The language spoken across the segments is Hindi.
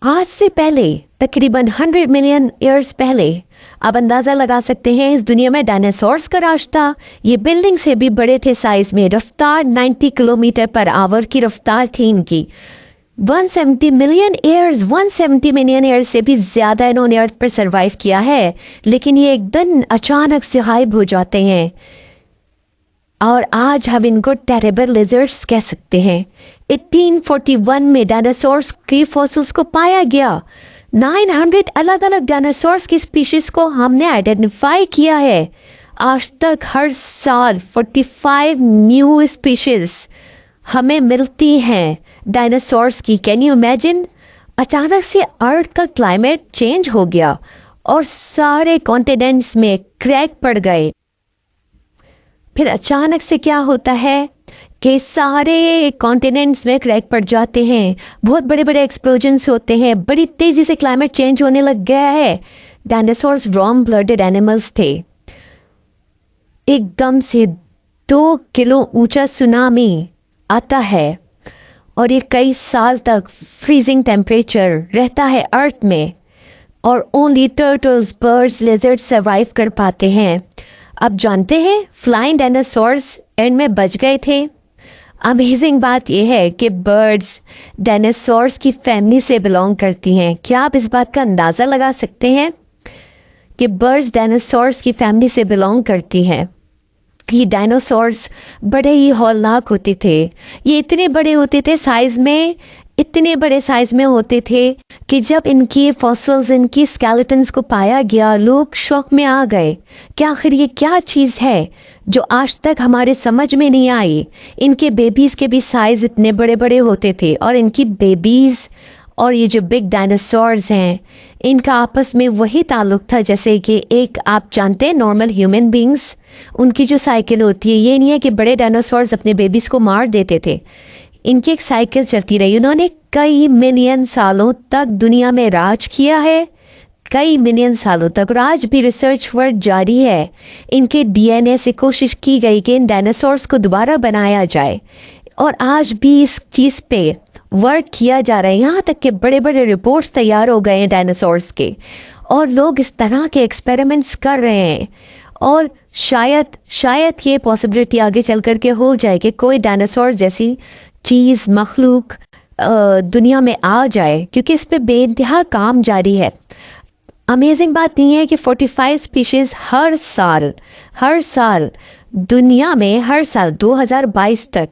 आज से पहले तकरीबन 100 मिलियन ईयर्स पहले आप अंदाज़ा लगा सकते हैं इस दुनिया में डायनासोर्स का राज था। ये बिल्डिंग से भी बड़े थे साइज में। रफ्तार 90 किलोमीटर पर आवर की रफ्तार थी इनकी। 170 मिलियन ईयर्स 170 मिलियन ईयर्स से भी ज़्यादा इन्होंने अर्थ पर सरवाइव किया है, लेकिन ये एकदम अचानक से गायब हो जाते हैं और आज हम इनको टेरेबल लिजर्ड्स कह सकते हैं। 1841 में डायनासोर्स की फॉसिल्स को पाया गया। 900 अलग अलग डायनासोर्स की स्पीशीज को हमने आइडेंटिफाई किया है। आज तक हर साल 45 न्यू स्पीशीज हमें मिलती हैं डायनासोर्स की। Can you imagine? अचानक से अर्थ का क्लाइमेट चेंज हो गया और सारे कॉन्टिनेंट्स में क्रैक पड़ गए। फिर अचानक से क्या होता है कि सारे कॉन्टिनेंट्स में क्रैक पड़ जाते हैं, बहुत बड़े बड़े एक्सप्लोजन्स होते हैं, बड़ी तेज़ी से क्लाइमेट चेंज होने लग गया है। डायनासोर्स वार्म ब्लडेड एनिमल्स थे। एकदम से 2 किलो ऊंचा सुनामी आता है और ये कई साल तक फ्रीजिंग टेम्परेचर रहता है अर्थ में और only turtles, birds, lizards survive कर पाते हैं। अब जानते हैं फ्लाइंग डायनासोर्स एंड में बच गए थे। अमेजिंग बात यह है कि बर्ड्स डायनासोर्स की फैमिली से बिलोंग करती हैं। क्या आप इस बात का अंदाज़ा लगा सकते हैं कि बर्ड्स डायनासोर्स की फैमिली से बिलोंग करती हैं? ये डायनासोर्स बड़े ही हौलनाक होते थे। ये इतने बड़े होते थे साइज़ में, इतने बड़े साइज़ में होते थे कि जब इनकी फॉसिल्स, इनकी स्केलेटन्स को पाया गया, लोग शौक में आ गए कि आखिर ये क्या चीज़ है जो आज तक हमारे समझ में नहीं आई। इनके बेबीज़ के भी साइज़ इतने बड़े बड़े होते थे और इनकी बेबीज़ और ये जो बिग डायनासोर्स हैं इनका आपस में वही ताल्लुक़ था जैसे कि एक आप जानते हैं नॉर्मल ह्यूमन बींग्स उनकी जो साइकिल होती है। ये नहीं है कि बड़े डायनासोर्स अपने बेबीज़ को मार देते थे, इनकी एक साइकिल चलती रही। उन्होंने कई मिलियन सालों तक दुनिया में राज किया है, कई मिलियन सालों तक। और आज भी रिसर्च वर्क जारी है। इनके डीएनए से कोशिश की गई कि इन डायनासोर्स को दोबारा बनाया जाए और आज भी इस चीज़ पे वर्क किया जा रहा है। यहाँ तक कि बड़े बड़े रिपोर्ट्स तैयार हो गए हैं डायनासोर्स के और लोग इस तरह के एक्सपेरिमेंट्स कर रहे हैं और शायद ये पॉसिबिलिटी आगे चल कर के हो जाए कि कोई डायनासोर जैसी चीज़, मखलूक दुनिया में आ जाए, क्योंकि इस पे बेइंतहा काम जारी है। अमेजिंग बात नहीं है कि 45 स्पीशीज़ हर साल दुनिया में, हर साल 2022 तक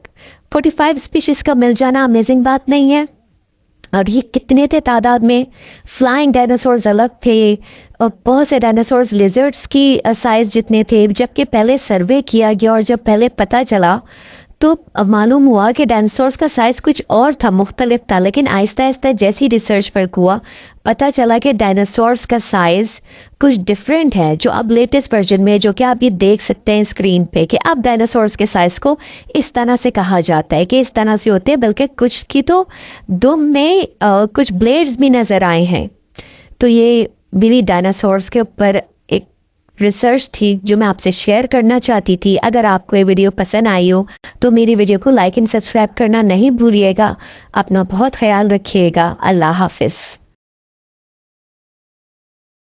45 स्पीशीज़ का मिल जाना अमेजिंग बात नहीं है? और ये कितने थे तादाद में? फ्लाइंग डायनासोर्स अलग थे और बहुत से डायनासोर्स लिजर्ड्स की साइज़ जितने थे। जबकि पहले सर्वे किया गया और जब पहले पता चला तो मालूम हुआ कि डायनासोर्स का साइज़ कुछ और था, मुख्तलिफ था। लेकिन आहिस्ता आहिस्ता जैसी रिसर्च पर हुआ पता चला कि डायनासोर्स का साइज़ कुछ डिफरेंट है। जो अब लेटेस्ट वर्जन में, जो कि आप ये देख सकते हैं स्क्रीन पे, कि अब डायनासोर्स के साइज़ को इस तरह से कहा जाता है कि इस तरह से होते हैं। बल्कि कुछ की तो दुम में कुछ ब्लेड्स भी नज़र आए हैं। तो ये मेरी डायनासोर्स के ऊपर एक रिसर्च थी जो मैं आपसे शेयर करना चाहती थी। अगर आपको ये वीडियो पसंद आई हो तो मेरी वीडियो को लाइक एंड सब्सक्राइब करना नहीं भूलिएगा। अपना बहुत ख्याल रखिएगा। अल्लाह हाफिज़।